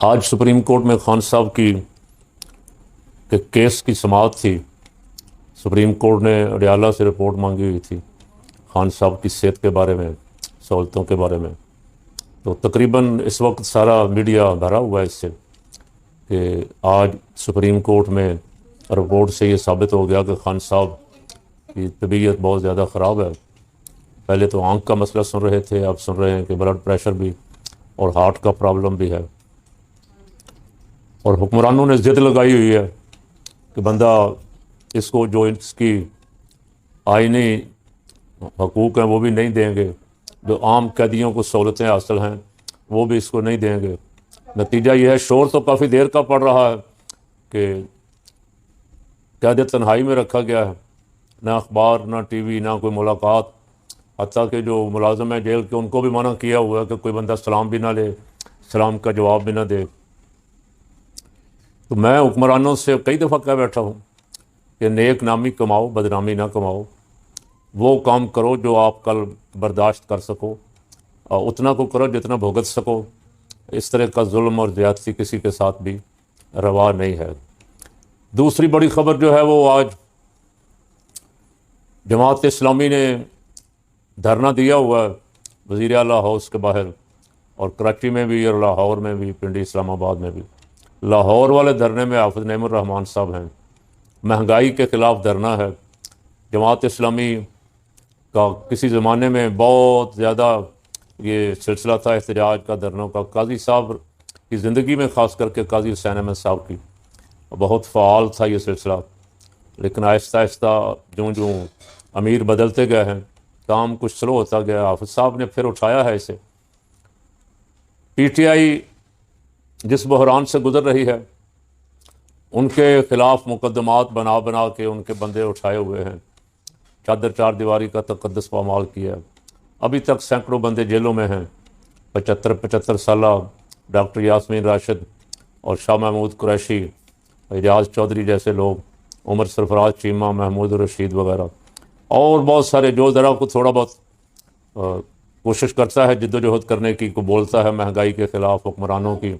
آج supreme court میں خان صاحب کی کیس کی سماعت تھی۔ سپریم کورٹ نے اڈیالہ سے رپورٹ مانگی ہوئی تھی خان صاحب کی صحت کے بارے میں، سہولتوں کے بارے میں۔ تو تقریباً اس وقت سارا میڈیا بھرا ہوا ہے اس سے کہ آج سپریم کورٹ میں رپورٹ سے یہ ثابت ہو گیا کہ خان صاحب کی طبیعت بہت زیادہ خراب ہے۔ پہلے تو آنکھ کا مسئلہ سن رہے تھے، اب سن رہے ہیں کہ بلڈ پریشر بھی اور ہارٹ کا پرابلم بھی ہے۔ اور حکمرانوں نے ضد لگائی ہوئی ہے کہ بندہ اس کو جو اس کی آئینی حقوق ہیں وہ بھی نہیں دیں گے، جو عام قیدیوں کو سہولتیں حاصل ہیں وہ بھی اس کو نہیں دیں گے۔ نتیجہ یہ ہے، شور تو کافی دیر کا پڑ رہا ہے کہ قید تنہائی میں رکھا گیا ہے، نہ اخبار، نہ ٹی وی، نہ کوئی ملاقات، حتیٰ کہ جو ملازم ہیں جیل کے ان کو بھی منع کیا ہوا ہے کہ کوئی بندہ سلام بھی نہ لے، سلام کا جواب بھی نہ دے۔ تو میں حکمرانوں سے کئی دفعہ کہہ بیٹھا ہوں کہ نیک نامی کماؤ، بدنامی نہ کماؤ، وہ کام کرو جو آپ کل برداشت کر سکو، اور اتنا کو کرو جتنا بھگت سکو۔ اس طرح کا ظلم اور زیادتی کسی کے ساتھ بھی روا نہیں ہے۔ دوسری بڑی خبر جو ہے وہ آج جماعت اسلامی نے دھرنا دیا ہوا ہے وزیر اعلیٰ ہاؤس کے باہر، اور کراچی میں بھی اور لاہور میں بھی، پنڈی اسلام آباد میں بھی۔ لاہور والے دھرنے میں حافظ نعیم الرحمان صاحب ہیں، مہنگائی کے خلاف دھرنا ہے۔ جماعت اسلامی کا کسی زمانے میں بہت زیادہ یہ سلسلہ تھا احتجاج کا، دھرنوں کا۔ قاضی صاحب کی زندگی میں، خاص کر کے قاضی حسین احمد صاحب کی، بہت فعال تھا یہ سلسلہ، لیکن آہستہ آہستہ جوں جوں امیر بدلتے گئے ہیں کام کچھ سلو ہوتا گیا۔ حافظ صاحب نے پھر اٹھایا ہے اسے۔ پی ٹی آئی جس بحران سے گزر رہی ہے، ان کے خلاف مقدمات بنا بنا کے ان کے بندے اٹھائے ہوئے ہیں، چادر چار دیواری کا تقدس پامال کیا ہے۔ ابھی تک سینکڑوں بندے جیلوں میں ہیں، 75 سالہ ڈاکٹر یاسمین راشد اور شاہ محمود قریشی، اعجاز چودھری جیسے لوگ، عمر سرفراز چیمہ، محمود الرشید وغیرہ، اور بہت سارے جو ذرا کو تھوڑا بہت کوشش کرتا ہے جد و جہد کرنے کی، کو بولتا ہے مہنگائی کے خلاف، حکمرانوں کی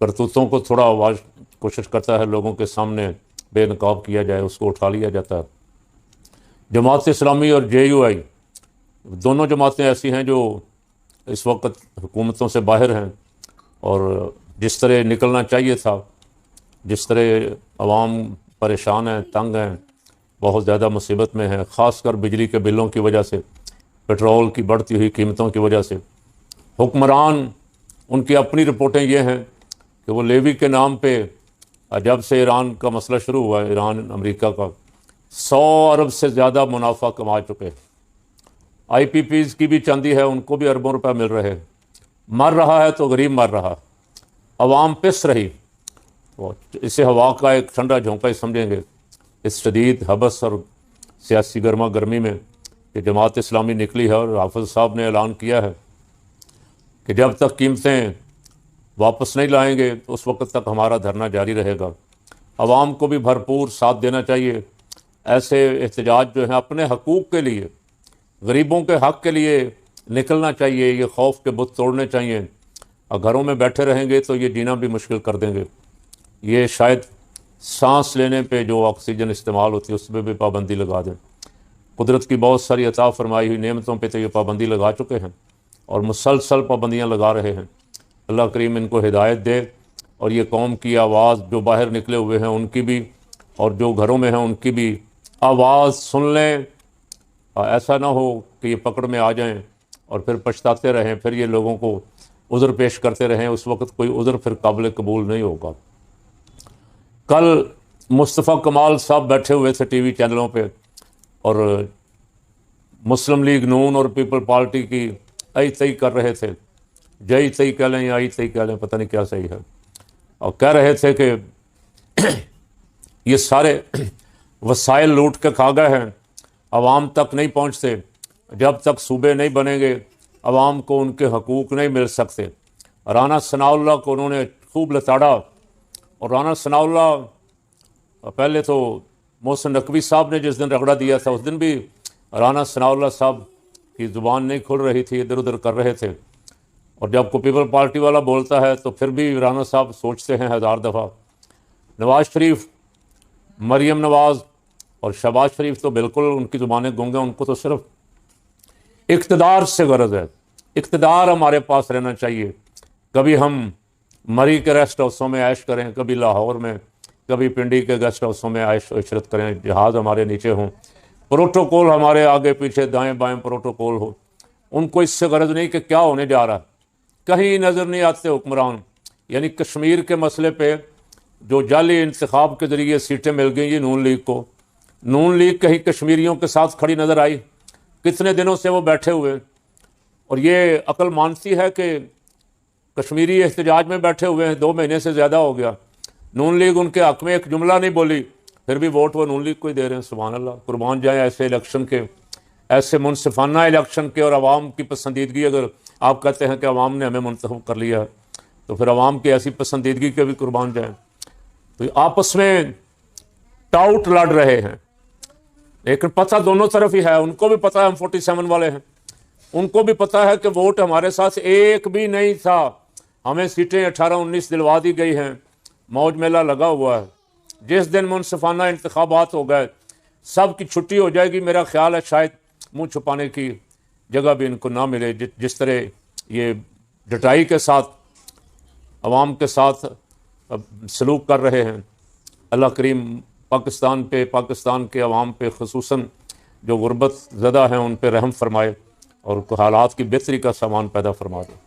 کرتوتوں کو تھوڑا آواز کوشش کرتا ہے لوگوں کے سامنے بے نقاب کیا جائے، اس کو اٹھا لیا جاتا ہے۔ جماعت اسلامی اور جے یو آئی دونوں جماعتیں ایسی ہیں جو اس وقت حکومتوں سے باہر ہیں، اور جس طرح نکلنا چاہیے تھا، جس طرح عوام پریشان ہیں، تنگ ہیں، بہت زیادہ مصیبت میں ہیں، خاص کر بجلی کے بلوں کی وجہ سے، پیٹرول کی بڑھتی ہوئی قیمتوں کی وجہ سے۔ حکمران، ان کی اپنی رپورٹیں یہ ہیں کہ وہ لیوی کے نام پہ جب سے ایران کا مسئلہ شروع ہوا ہے، ایران امریکہ کا، 100 ارب سے زیادہ منافع کما چکے۔ آئی پی پیز کی بھی چاندی ہے، ان کو بھی اربوں روپے مل رہے۔ مر رہا ہے تو غریب مر رہا، عوام پس رہی۔ اسے ہوا کا ایک ٹھنڈا جھونکا ہی سمجھیں گے اس شدید حبس اور سیاسی گرما گرمی میں کہ جماعت اسلامی نکلی ہے، اور حافظ صاحب نے اعلان کیا ہے کہ جب تک قیمتیں واپس نہیں لائیں گے اس وقت تک ہمارا دھرنا جاری رہے گا۔ عوام کو بھی بھرپور ساتھ دینا چاہیے۔ ایسے احتجاج جو ہیں اپنے حقوق کے لیے، غریبوں کے حق کے لیے نکلنا چاہیے، یہ خوف کے بت توڑنے چاہیے۔ اور گھروں میں بیٹھے رہیں گے تو یہ جینا بھی مشکل کر دیں گے۔ یہ شاید سانس لینے پہ جو آکسیجن استعمال ہوتی ہے اس پہ بھی پابندی لگا دیں۔ قدرت کی بہت ساری عطا فرمائی ہوئی نعمتوں پہ تو یہ پابندی لگا چکے ہیں، اور مسلسل پابندیاں لگا رہے ہیں۔ اللہ کریم ان کو ہدایت دے، اور یہ قوم کی آواز جو باہر نکلے ہوئے ہیں ان کی بھی، اور جو گھروں میں ہیں ان کی بھی آواز سن لیں۔ ایسا نہ ہو کہ یہ پکڑ میں آ جائیں اور پھر پچھتاتے رہیں، پھر یہ لوگوں کو عذر پیش کرتے رہیں، اس وقت کوئی عذر پھر قابل قبول نہیں ہوگا۔ کل مصطفیٰ کمال صاحب بیٹھے ہوئے تھے ٹی وی چینلوں پہ، اور مسلم لیگ نون اور پیپل پارٹی کی ای تئی کر رہے تھے، جئی تئی کہہ لیں یا ای تئی کہہ لیں، پتہ نہیں کیا صحیح ہے، اور کہہ رہے تھے کہ یہ سارے وسائل لوٹ کے کھا گئے ہیں، عوام تک نہیں پہنچتے، جب تک صوبے نہیں بنیں گے عوام کو ان کے حقوق نہیں مل سکتے۔ رانا ثناء اللہ کو انہوں نے خوب لتاڑا، اور رانا ثناء اللہ پہلے تو محسن نقوی صاحب نے جس دن رگڑا دیا تھا اس دن بھی رانا ثناء اللہ صاحب کی زبان نہیں کھل رہی تھی، ادھر ادھر کر رہے تھے۔ اور جب کوئی پیپل پارٹی والا بولتا ہے تو پھر بھی رانا صاحب سوچتے ہیں 1000 دفعہ۔ نواز شریف، مریم نواز اور شہباز شریف تو بالکل ان کی زبانیں گونگ ہیں، ان کو تو صرف اقتدار سے غرض ہے، اقتدار ہمارے پاس رہنا چاہیے۔ کبھی ہم مری کے ریسٹ ہاؤسوں میں عیش کریں، کبھی لاہور میں، کبھی پنڈی کے گیسٹ ہاؤسوں میں عیش و عشرت کریں، جہاز ہمارے نیچے ہوں، پروٹوکول ہمارے آگے پیچھے دائیں بائیں پروٹوکول ہو۔ ان کو اس سے غرض نہیں کہ کیا ہونے جا رہا، کہیں نظر نہیں آتے حکمران۔ یعنی کشمیر کے مسئلے پہ جو جعلی انتخاب کے ذریعے سیٹیں مل گئیں یہ نون لیگ کو، نون لیگ کہیں کشمیریوں کے ساتھ کھڑی نظر آئی؟ کتنے دنوں سے وہ بیٹھے ہوئے، اور یہ عقل مانتی ہے کہ کشمیری احتجاج میں بیٹھے ہوئے ہیں، 2 مہینے سے زیادہ ہو گیا، نون لیگ ان کے حق میں ایک جملہ نہیں بولی، پھر بھی ووٹ وہ نون لیگ کو ہی دے رہے ہیں۔ سبحان اللہ، قربان جائیں ایسے الیکشن کے، ایسے منصفانہ الیکشن کے۔ اور عوام کی پسندیدگی، اگر آپ کہتے ہیں کہ عوام نے ہمیں منتخب کر لیا تو پھر عوام کی ایسی پسندیدگی کے بھی قربان جائیں۔ تو یہ آپس میں ٹاؤٹ لڑ رہے ہیں، لیکن پتہ دونوں طرف ہی ہے، ان کو بھی پتہ ہے ہم 47 والے ہیں، ان کو بھی پتہ ہے کہ ووٹ ہمارے ساتھ ایک بھی نہیں تھا، ہمیں سیٹیں 18-19 دلوا دی گئی ہیں، موج میلہ لگا ہوا ہے۔ جس دن منصفانہ انتخابات ہو گئے سب کی چھٹی ہو جائے گی، میرا خیال ہے شاید منہ چھپانے کی جگہ بھی ان کو نہ ملے۔ جس طرح یہ ڈٹائی کے ساتھ عوام کے ساتھ سلوک کر رہے ہیں، اللہ کریم پاکستان پہ، پاکستان کے عوام پہ خصوصاً جو غربت زدہ ہیں ان پہ رحم فرمائے اور حالات کی بہتری کا سامان پیدا فرما دے۔